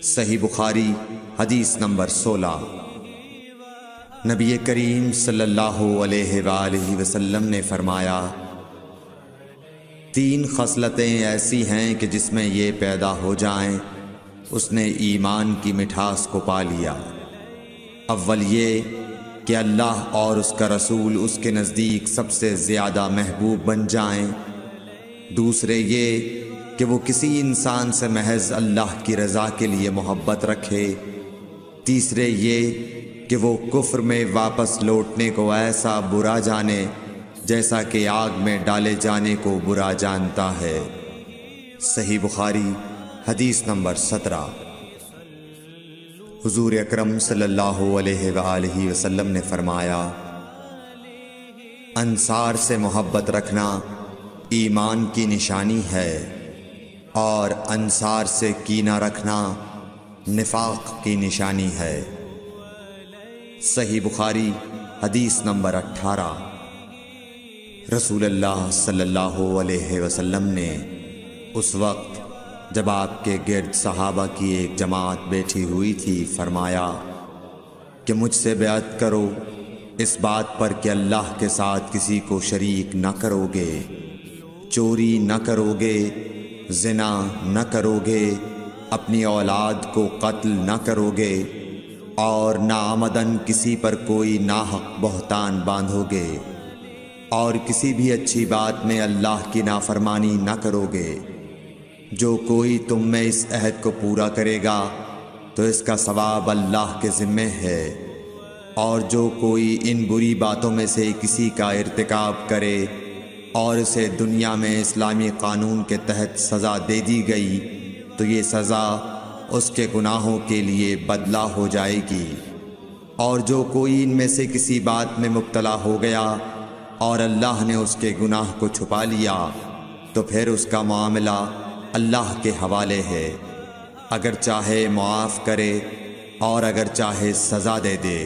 صحیح بخاری حدیث نمبر 16۔ نبی کریم صلی اللہ علیہ وآلہ وسلم نے فرمایا، 3 خصلتیں ایسی ہیں کہ جس میں یہ پیدا ہو جائیں اس نے ایمان کی مٹھاس کو پا لیا۔ اول یہ کہ اللہ اور اس کا رسول اس کے نزدیک سب سے زیادہ محبوب بن جائیں۔ دوسرے یہ کہ وہ کسی انسان سے محض اللہ کی رضا کے لیے محبت رکھے۔ تیسرے یہ کہ وہ کفر میں واپس لوٹنے کو ایسا برا جانے جیسا کہ آگ میں ڈالے جانے کو برا جانتا ہے۔ صحیح بخاری حدیث نمبر 17۔ حضور اکرم صلی اللہ علیہ وآلہ وسلم نے فرمایا، انصار سے محبت رکھنا ایمان کی نشانی ہے اور انصار سے کینہ رکھنا نفاق کی نشانی ہے۔ صحیح بخاری حدیث نمبر 18۔ رسول اللہ صلی اللہ علیہ وسلم نے اس وقت جب آپ کے گرد صحابہ کی ایک جماعت بیٹھی ہوئی تھی فرمایا کہ مجھ سے بیعت کرو اس بات پر کہ اللہ کے ساتھ کسی کو شریک نہ کرو گے، چوری نہ کرو گے، زنا نہ کرو گے، اپنی اولاد کو قتل نہ کرو گے اور ناعمدن کسی پر کوئی ناحق بہتان باندھو گے، اور کسی بھی اچھی بات میں اللہ کی نافرمانی نہ کرو گے۔ جو کوئی تم میں اس عہد کو پورا کرے گا تو اس کا ثواب اللہ کے ذمے ہے، اور جو کوئی ان بری باتوں میں سے کسی کا ارتکاب کرے اور اسے دنیا میں اسلامی قانون کے تحت سزا دے دی گئی تو یہ سزا اس کے گناہوں کے لیے بدلہ ہو جائے گی، اور جو کوئی ان میں سے کسی بات میں مبتلا ہو گیا اور اللہ نے اس کے گناہ کو چھپا لیا تو پھر اس کا معاملہ اللہ کے حوالے ہے، اگر چاہے معاف کرے اور اگر چاہے سزا دے دے۔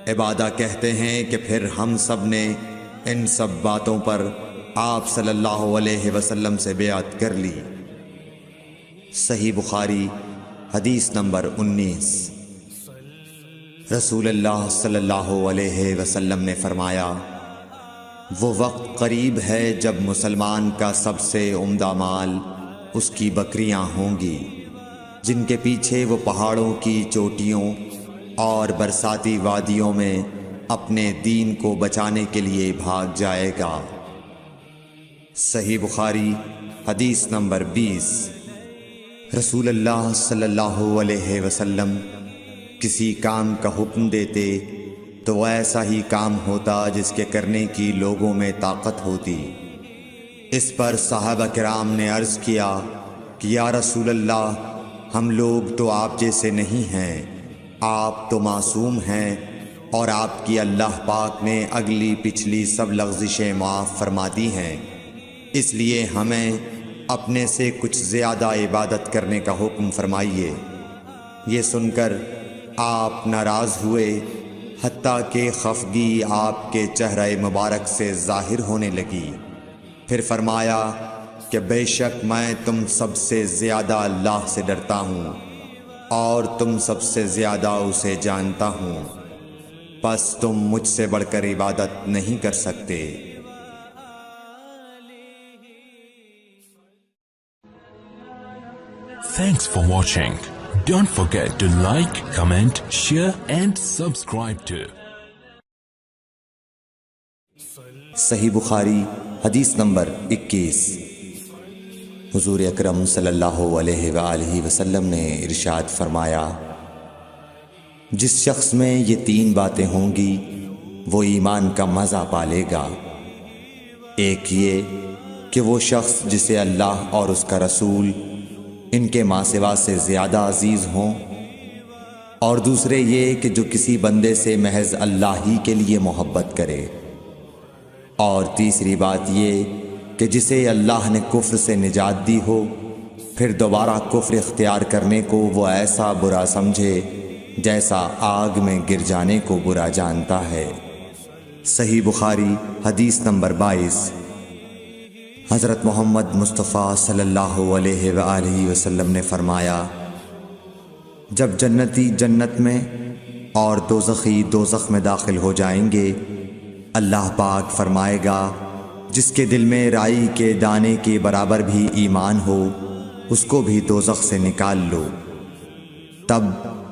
عبادہ کہتے ہیں کہ پھر ہم سب نے ان سب باتوں پر آپ صلی اللہ علیہ وسلم سے بیعت کر لی۔ صحیح بخاری حدیث نمبر 19۔ رسول اللہ صلی اللہ علیہ وسلم نے فرمایا، وہ وقت قریب ہے جب مسلمان کا سب سے عمدہ مال اس کی بکریاں ہوں گی، جن کے پیچھے وہ پہاڑوں کی چوٹیوں اور برساتی وادیوں میں اپنے دین کو بچانے کے لیے بھاگ جائے گا۔ صحیح بخاری حدیث نمبر 20۔ رسول اللہ صلی اللہ علیہ وسلم کسی کام کا حکم دیتے تو وہ ایسا ہی کام ہوتا جس کے کرنے کی لوگوں میں طاقت ہوتی۔ اس پر صحابہ کرام نے عرض کیا کہ یا رسول اللہ، ہم لوگ تو آپ جیسے نہیں ہیں، آپ تو معصوم ہیں اور آپ کی اللہ پاک نے اگلی پچھلی سب لغزشیں معاف فرما دی ہیں، اس لیے ہمیں اپنے سے کچھ زیادہ عبادت کرنے کا حکم فرمائیے۔ یہ سن کر آپ ناراض ہوئے، حتیٰ کہ خفگی آپ کے چہرہ مبارک سے ظاہر ہونے لگی۔ پھر فرمایا کہ بے شک میں تم سب سے زیادہ اللہ سے ڈرتا ہوں اور تم سب سے زیادہ اسے جانتا ہوں، پس تم مجھ سے بڑھ کر عبادت نہیں کر سکتے۔ Thanks for watching. Don't forget to like, comment, share and subscribe to. صحیح بخاری حدیث نمبر 21۔ حضور اکرم صلی اللہ علیہ وآلہ وسلم نے ارشاد فرمایا، جس شخص میں یہ 3 باتیں ہوں گی وہ ایمان کا مزہ پالے گا۔ ایک یہ کہ وہ شخص جسے اللہ اور اس کا رسول ان کے ماں سوا سے زیادہ عزیز ہوں، اور دوسرے یہ کہ جو کسی بندے سے محض اللہ ہی کے لیے محبت کرے، اور تیسری بات یہ کہ جسے اللہ نے کفر سے نجات دی ہو پھر دوبارہ کفر اختیار کرنے کو وہ ایسا برا سمجھے جیسا آگ میں گر جانے کو برا جانتا ہے۔ صحیح بخاری حدیث نمبر 22۔ حضرت محمد مصطفیٰ صلی اللہ علیہ وآلہ وسلم نے فرمایا، جب جنتی جنت میں اور دوزخی دوزخ میں داخل ہو جائیں گے، اللہ پاک فرمائے گا جس کے دل میں رائی کے دانے کے برابر بھی ایمان ہو اس کو بھی دوزخ سے نکال لو۔ تب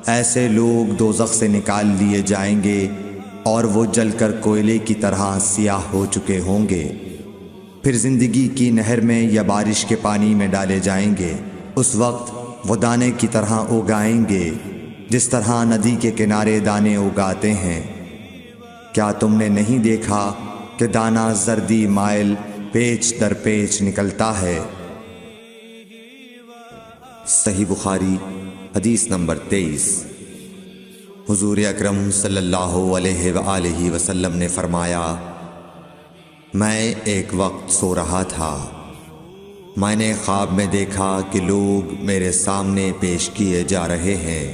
ایسے لوگ دوزخ سے نکال لیے جائیں گے اور وہ جل کر کوئلے کی طرح سیاہ ہو چکے ہوں گے، پھر زندگی کی نہر میں یا بارش کے پانی میں ڈالے جائیں گے۔ اس وقت وہ دانے کی طرح اگائیں گے جس طرح ندی کے کنارے دانے اگاتے ہیں۔ کیا تم نے نہیں دیکھا کہ دانہ زردی مائل پیچ در پیچ نکلتا ہے؟ صحیح بخاری حدیث نمبر 23۔ حضور اکرم صلی اللہ علیہ وآلہ وسلم نے فرمایا، میں ایک وقت سو رہا تھا، میں نے خواب میں دیکھا کہ لوگ میرے سامنے پیش کیے جا رہے ہیں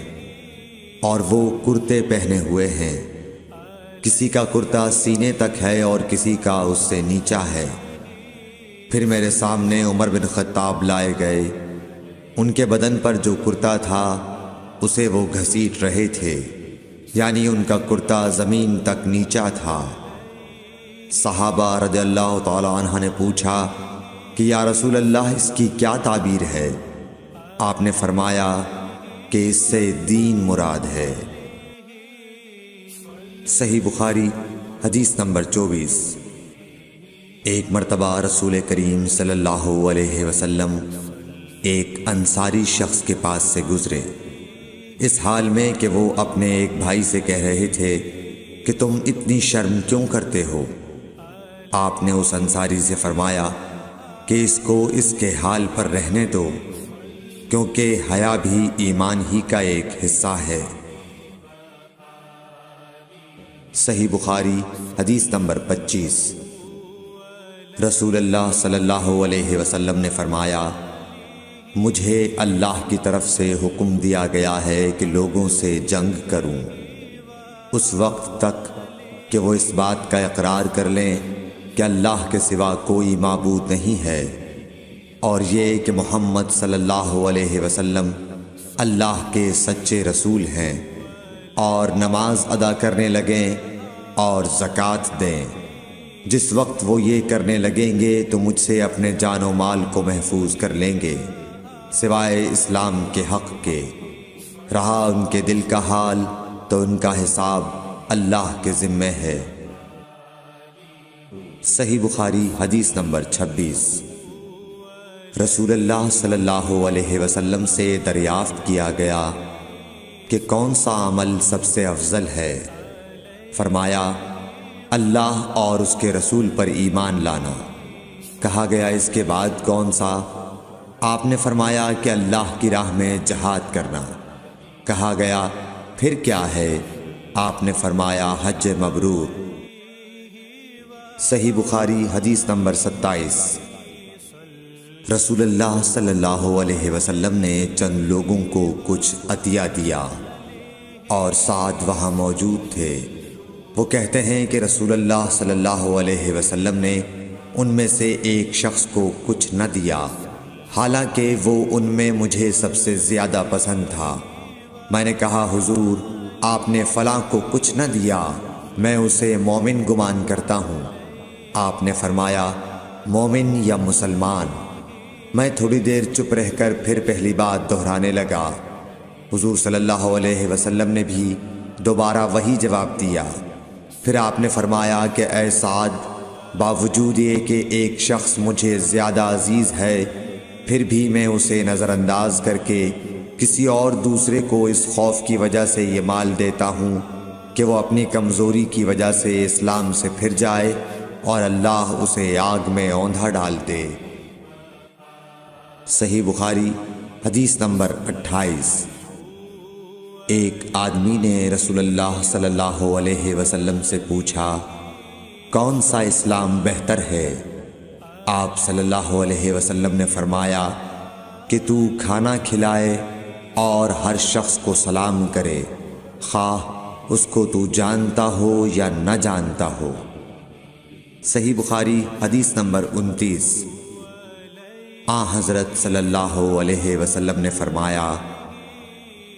اور وہ کرتے پہنے ہوئے ہیں، کسی کا کرتا سینے تک ہے اور کسی کا اس سے نیچا ہے۔ پھر میرے سامنے عمر بن خطاب لائے گئے، ان کے بدن پر جو کرتا تھا اسے وہ گھسیٹ رہے تھے، یعنی ان کا کرتا زمین تک نیچا تھا۔ صحابہ رضی اللہ تعالی عنہ نے پوچھا کہ یا رسول اللہ اس کی کیا تعبیر ہے؟ آپ نے فرمایا کہ اس سے دین مراد ہے۔ صحیح بخاری حدیث نمبر 24۔ ایک مرتبہ رسول کریم صلی اللہ علیہ وسلم ایک انصاری شخص کے پاس سے گزرے، اس حال میں کہ وہ اپنے ایک بھائی سے کہہ رہے تھے کہ تم اتنی شرم کیوں کرتے ہو؟ آپ نے اس انصاری سے فرمایا کہ اس کو اس کے حال پر رہنے دو، کیونکہ حیا بھی ایمان ہی کا ایک حصہ ہے۔ صحیح بخاری حدیث نمبر 25۔ رسول اللہ صلی اللہ علیہ وسلم نے فرمایا، مجھے اللہ کی طرف سے حکم دیا گیا ہے کہ لوگوں سے جنگ کروں اس وقت تک کہ وہ اس بات کا اقرار کر لیں کہ اللہ کے سوا کوئی معبود نہیں ہے، اور یہ کہ محمد صلی اللہ علیہ وسلم اللہ کے سچے رسول ہیں، اور نماز ادا کرنے لگیں اور زکوٰۃ دیں۔ جس وقت وہ یہ کرنے لگیں گے تو مجھ سے اپنے جان و مال کو محفوظ کر لیں گے، سوائے اسلام کے حق کے۔ رہا ان کے دل کا حال تو ان کا حساب اللہ کے ذمے ہے۔ صحیح بخاری حدیث نمبر 26۔ رسول اللہ صلی اللہ علیہ وسلم سے دریافت کیا گیا کہ کون سا عمل سب سے افضل ہے؟ فرمایا، اللہ اور اس کے رسول پر ایمان لانا۔ کہا گیا اس کے بعد کون سا؟ آپ نے فرمایا کہ اللہ کی راہ میں جہاد کرنا۔ کہا گیا پھر کیا ہے؟ آپ نے فرمایا حج مبرور۔ صحیح بخاری حدیث نمبر 27۔ رسول اللہ صلی اللہ علیہ وسلم نے چند لوگوں کو کچھ عطیہ دیا اور سعد وہاں موجود تھے۔ وہ کہتے ہیں کہ رسول اللہ صلی اللہ علیہ وسلم نے ان میں سے ایک شخص کو کچھ نہ دیا، حالانکہ وہ ان میں مجھے سب سے زیادہ پسند تھا۔ میں نے کہا حضور آپ نے فلاں کو کچھ نہ دیا، میں اسے مومن گمان کرتا ہوں۔ آپ نے فرمایا مومن یا مسلمان؟ میں تھوڑی دیر چپ رہ کر پھر پہلی بات دہرانے لگا۔ حضور صلی اللہ علیہ وسلم نے بھی دوبارہ وہی جواب دیا۔ پھر آپ نے فرمایا کہ اے سعد، باوجود یہ کہ ایک شخص مجھے زیادہ عزیز ہے، پھر بھی میں اسے نظر انداز کر کے کسی اور دوسرے کو اس خوف کی وجہ سے یہ مال دیتا ہوں کہ وہ اپنی کمزوری کی وجہ سے اسلام سے پھر جائے اور اللہ اسے آگ میں اوندھا ڈال دے۔ صحیح بخاری حدیث نمبر 28۔ ایک آدمی نے رسول اللہ صلی اللہ علیہ وسلم سے پوچھا کون سا اسلام بہتر ہے؟ آپ صلی اللہ علیہ وسلم نے فرمایا کہ تو کھانا کھلائے اور ہر شخص کو سلام کرے، خواہ اس کو تو جانتا ہو یا نہ جانتا ہو۔ صحیح بخاری حدیث نمبر 29۔ حضرت صلی اللہ علیہ وسلم نے فرمایا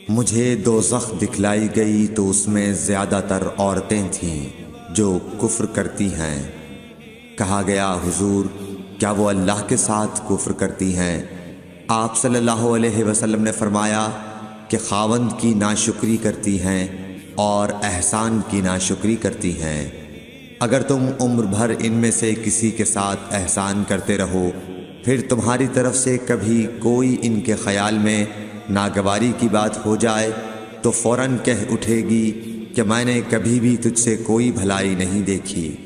مجھے دوزخ دکھلائی گئی تو اس میں زیادہ تر عورتیں تھیں جو کفر کرتی ہیں۔ کہا گیا حضور کیا وہ اللہ کے ساتھ کفر کرتی ہیں؟ آپ صلی اللہ علیہ وسلم نے فرمایا کہ خاوند کی ناشکری کرتی ہیں اور احسان کی ناشکری کرتی ہیں۔ اگر تم عمر بھر ان میں سے کسی کے ساتھ احسان کرتے رہو، پھر تمہاری طرف سے کبھی کوئی ان کے خیال میں ناگواری کی بات ہو جائے تو فوراً کہہ اٹھے گی کہ میں نے کبھی بھی تجھ سے کوئی بھلائی نہیں دیکھی۔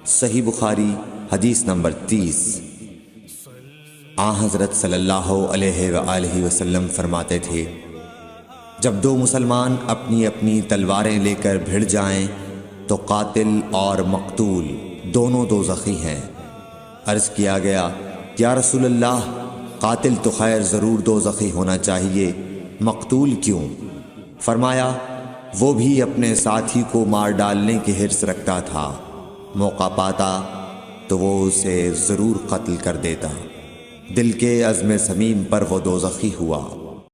صحیح بخاری حدیث نمبر 30۔ حضرت صلی اللہ علیہ وآلہ وسلم فرماتے تھے جب دو مسلمان اپنی اپنی تلواریں لے کر بھڑ جائیں تو قاتل اور مقتول دونوں دوزخی ہیں۔ عرض کیا گیا یا رسول اللہ قاتل تو خیر ضرور دوزخی ہونا چاہیے، مقتول کیوں؟ فرمایا وہ بھی اپنے ساتھی کو مار ڈالنے کی حرص رکھتا تھا، موقع پاتا تو وہ اسے ضرور قتل کر دیتا، دل کے عزم صمیم پر وہ دوزخی ہوا۔